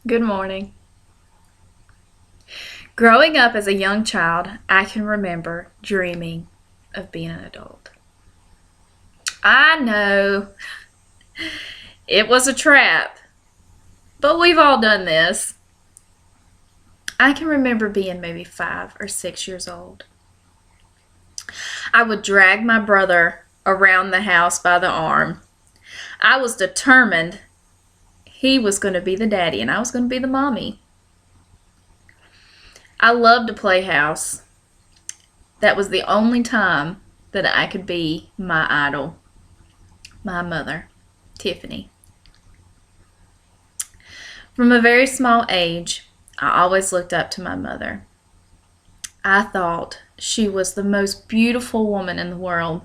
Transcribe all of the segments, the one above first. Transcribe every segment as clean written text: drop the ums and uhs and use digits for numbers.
Good morning. Growing up as a young child, I can remember dreaming of being an adult. I know it was a trap, but we've all done this. I can remember being maybe 5 or 6 years old. I would drag my brother around the house by the arm. I was determined he was going to be the daddy and I was going to be the mommy. I loved to play house. That was the only time that I could be my idol, my mother, Tiffany. From a very small age, I always looked up to my mother. I thought she was the most beautiful woman in the world.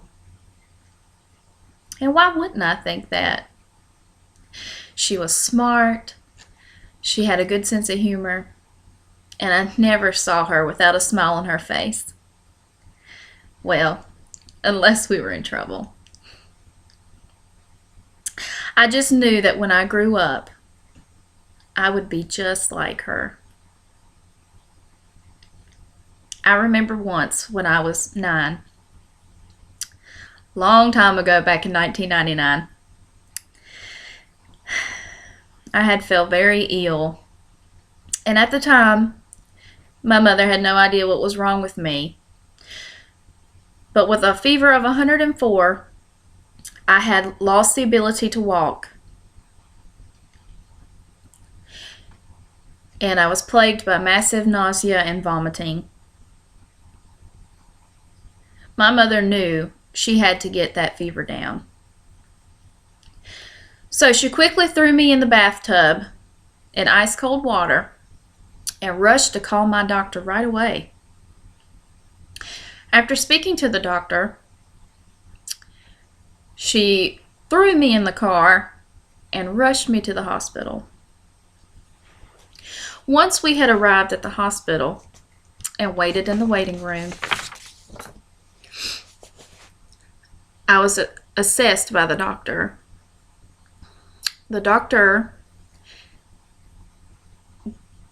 And why wouldn't I think that? She was smart, she had a good sense of humor, and I never saw her without a smile on her face. Well, unless we were in trouble. I just knew that when I grew up, I would be just like her. I remember once when I was 9, long time ago back in 1999, I had fell very ill. And at the time, my mother had no idea what was wrong with me. But with a fever of 104, I had lost the ability to walk. And I was plagued by massive nausea and vomiting. My mother knew she had to get that fever down. So she quickly threw me in the bathtub in ice cold water and rushed to call my doctor right away. After speaking to the doctor, she threw me in the car and rushed me to the hospital. Once we had arrived at the hospital and waited in the waiting room, I was assessed by the doctor. The doctor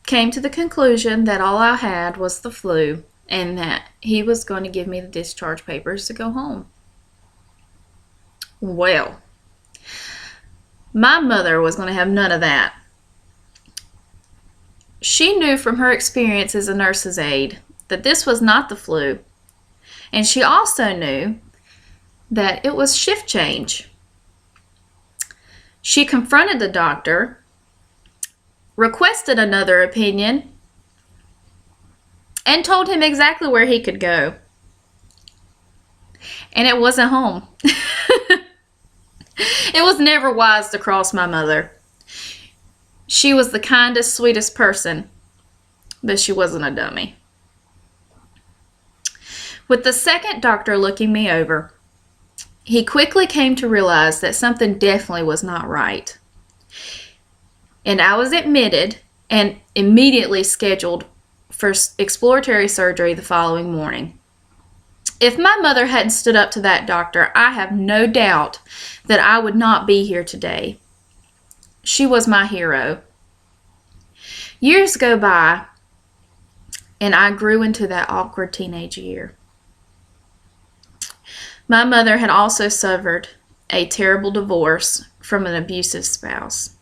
came to the conclusion that all I had was the flu and that he was going to give me the discharge papers to go home. Well, my mother was going to have none of that. She knew from her experience as a nurse's aide that this was not the flu, and she also knew that it was shift change. She confronted the doctor, requested another opinion, and told him exactly where he could go. And it wasn't home. It was never wise to cross my mother. She was the kindest, sweetest person, but she wasn't a dummy. With the second doctor looking me over, he quickly came to realize that something definitely was not right. And I was admitted and immediately scheduled for exploratory surgery the following morning. If my mother hadn't stood up to that doctor, I have no doubt that I would not be here today. She was my hero. Years go by, and I grew into that awkward teenage year. My mother had also suffered a terrible divorce from an abusive spouse.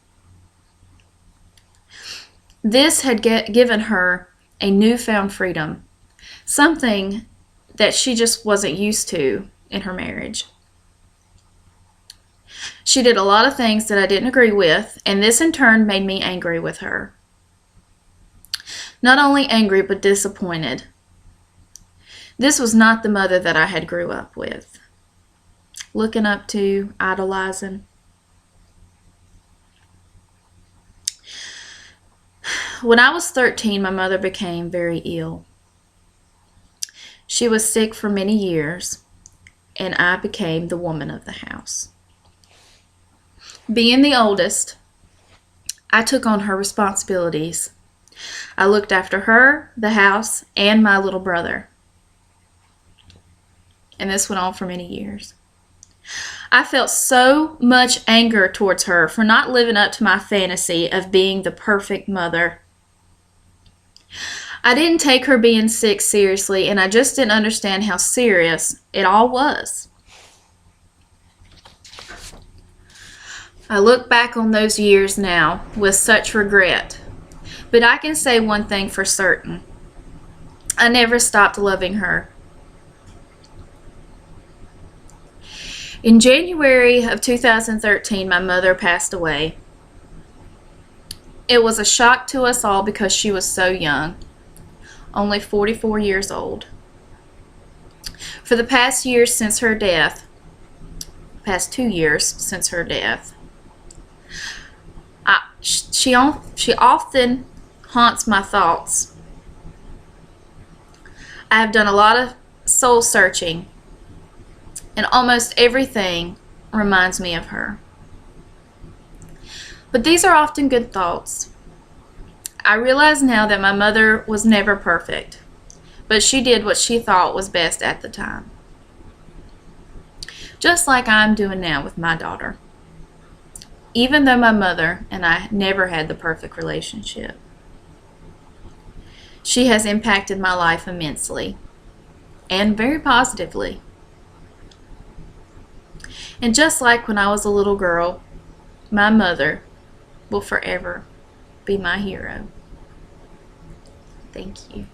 This had given her a newfound freedom, something that she just wasn't used to in her marriage. She did a lot of things that I didn't agree with, and this in turn made me angry with her. Not only angry, but disappointed. This was not the mother that I had grew up with, looking up to, idolizing. When I was 13, my mother became very ill. She was sick for many years, and I became the woman of the house. Being the oldest, I took on her responsibilities. I looked after her, the house, and my little brother. And this went on for many years. I felt so much anger towards her for not living up to my fantasy of being the perfect mother. I didn't take her being sick seriously, and I just didn't understand how serious it all was. I look back on those years now with such regret, but I can say one thing for certain. I never stopped loving her. In January of 2013, my mother passed away. It was a shock to us all because she was so young, only 44 years old. For the past 2 years since her death, she often haunts my thoughts. I have done a lot of soul searching, and almost everything reminds me of her. But these are often good thoughts. I realize now that my mother was never perfect, but she did what she thought was best at the time. Just like I'm doing now with my daughter. Even though my mother and I never had the perfect relationship, she has impacted my life immensely, and very positively. And just like when I was a little girl, my mother will forever be my hero. Thank you.